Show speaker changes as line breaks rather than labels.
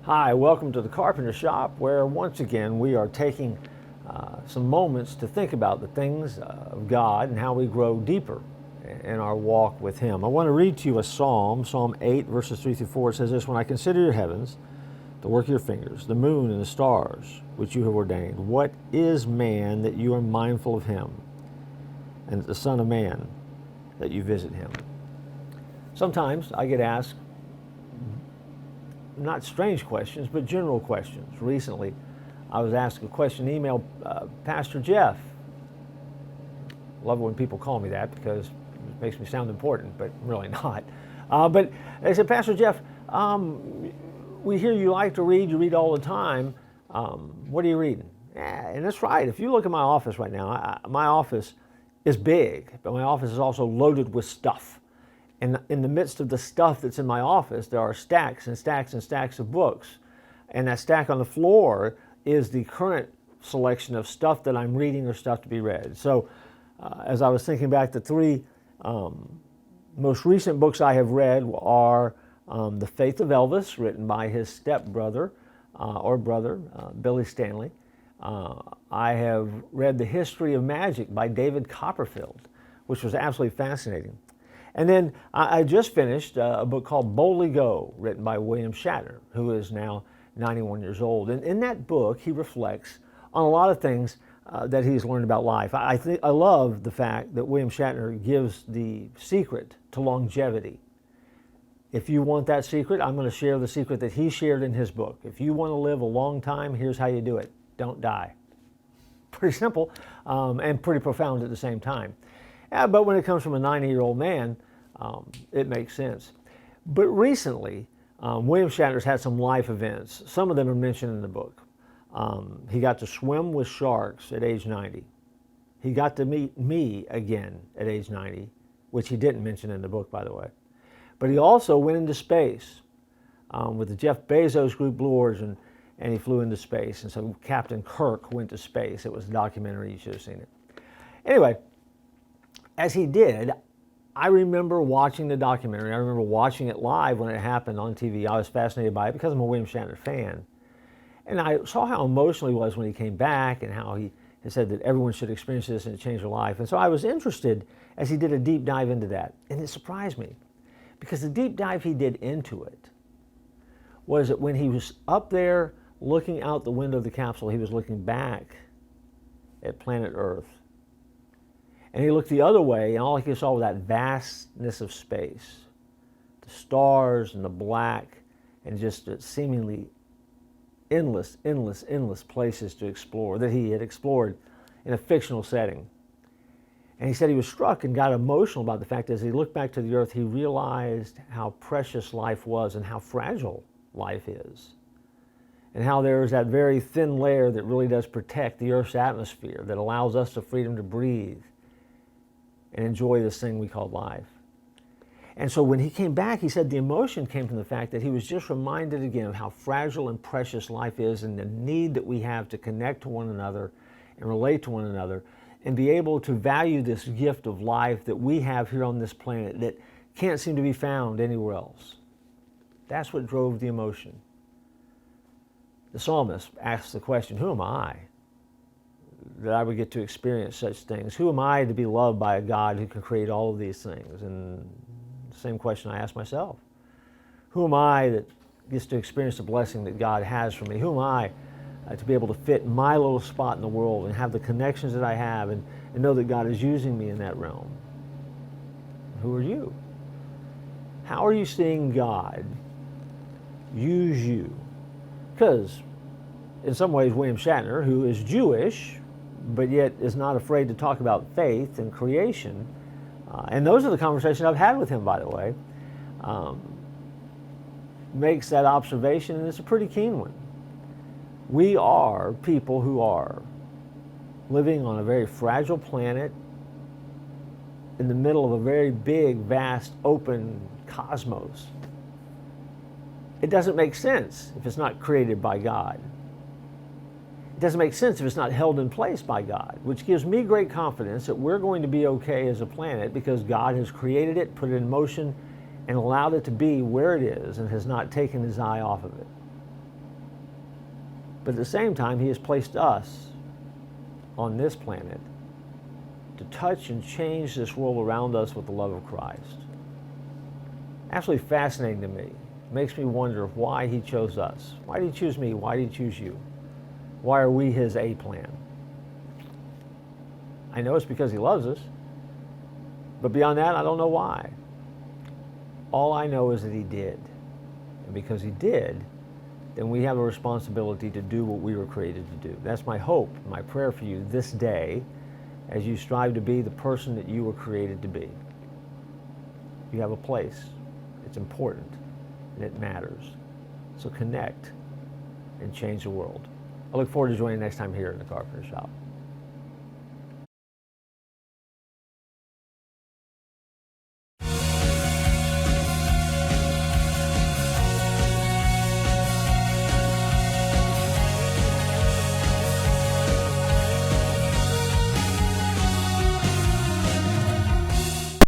Hi, welcome to the Carpenter Shop, where once again we are taking some moments to think about the things of God and how we grow deeper in our walk with Him. I want to read to you a psalm, Psalm 8, verses 3 through 4. It says this: "When I consider your heavens, the work of your fingers, the moon and the stars which you have ordained, what is man that you are mindful of him, and the Son of Man that you visit him?" Sometimes I get asked not strange questions, but general questions. Recently, I was asked a question, email, Pastor Jeff. Love it when people call me that because it makes me sound important, but I'm really not. But they said, "Pastor Jeff, we hear you like to read, you read all the time. What are you reading?" And that's right. If you look at my office right now, my office is big, but my office is also loaded with stuff. And in the midst of the stuff that's in my office, there are stacks and stacks and stacks of books. And that stack on the floor is the current selection of stuff that I'm reading or stuff to be read. So as I was thinking back, the three most recent books I have read are The Faith of Elvis, written by his stepbrother or brother, Billy Stanley. I have read The History of Magic by David Copperfield, which was absolutely fascinating. And then I just finished a book called Boldly Go, written by William Shatner, who is now 91 years old. And in that book, he reflects on a lot of things that he's learned about life. I love the fact that William Shatner gives the secret to longevity. If you want that secret, I'm going to share the secret that he shared in his book. If you want to live a long time, here's how you do it. Don't die. Pretty simple and pretty profound at the same time. But when it comes from a 90-year-old man, it makes sense. But recently, William Shatner's had some life events. Some of them are mentioned in the book. He got to swim with sharks at age 90. He got to meet me again at age 90, which he didn't mention in the book, by the way. But he also went into space with the Jeff Bezos group Blue Origin, and he flew into space. And so Captain Kirk went to space. It was a documentary. You should have seen it. Anyway, as he did, I remember watching the documentary. I remember watching it live when it happened on TV. I was fascinated by it because I'm a William Shatner fan. And I saw how emotional he was when he came back and how he had said that everyone should experience this and it changed their life. And so I was interested as he did a deep dive into that. And it surprised me because the deep dive he did into it was that when he was up there looking out the window of the capsule, he was looking back at planet Earth. And he looked the other way, and all he saw was that vastness of space, the stars and the black, and just seemingly endless places to explore that he had explored in a fictional setting. And he said he was struck and got emotional about the fact that as he looked back to the earth, he realized how precious life was and how fragile life is. And how there is that very thin layer that really does protect the earth's atmosphere, that allows us the freedom to breathe and enjoy this thing we call life. And so when he came back, he said the emotion came from the fact that he was just reminded again of how fragile and precious life is and the need that we have to connect to one another and relate to one another and be able to value this gift of life that we have here on this planet that can't seem to be found anywhere else. That's what drove the emotion. The psalmist asks the question, who am I that I would get to experience such things? Who am I to be loved by a God who can create all of these things? And the same question I ask myself. Who am I that gets to experience the blessing that God has for me? Who am I to be able to fit my little spot in the world and have the connections that I have and know that God is using me in that realm? Who are you? How are you seeing God use you? Because in some ways, William Shatner, who is Jewish, but yet is not afraid to talk about faith and creation. And those are the conversations I've had with him, by the way. Makes that observation, and it's a pretty keen one. We are people who are living on a very fragile planet in the middle of a very big, vast, open cosmos. It doesn't make sense if it's not created by God. It doesn't make sense if it's not held in place by God, which gives me great confidence that we're going to be okay as a planet because God has created it, put it in motion, and allowed it to be where it is and has not taken his eye off of it. But at the same time, he has placed us on this planet to touch and change this world around us with the love of Christ. Absolutely fascinating to me. It makes me wonder why he chose us. Why did he choose me? Why did he choose you? Why are we his A plan? I know it's because he loves us, but beyond that, I don't know why. All I know is that he did. And because he did, then we have a responsibility to do what we were created to do. That's my hope, my prayer for you this day as you strive to be the person that you were created to be. You have a place. It's important and it matters. So connect and change the world. I look forward to joining you next time here in the Carpenter Shop.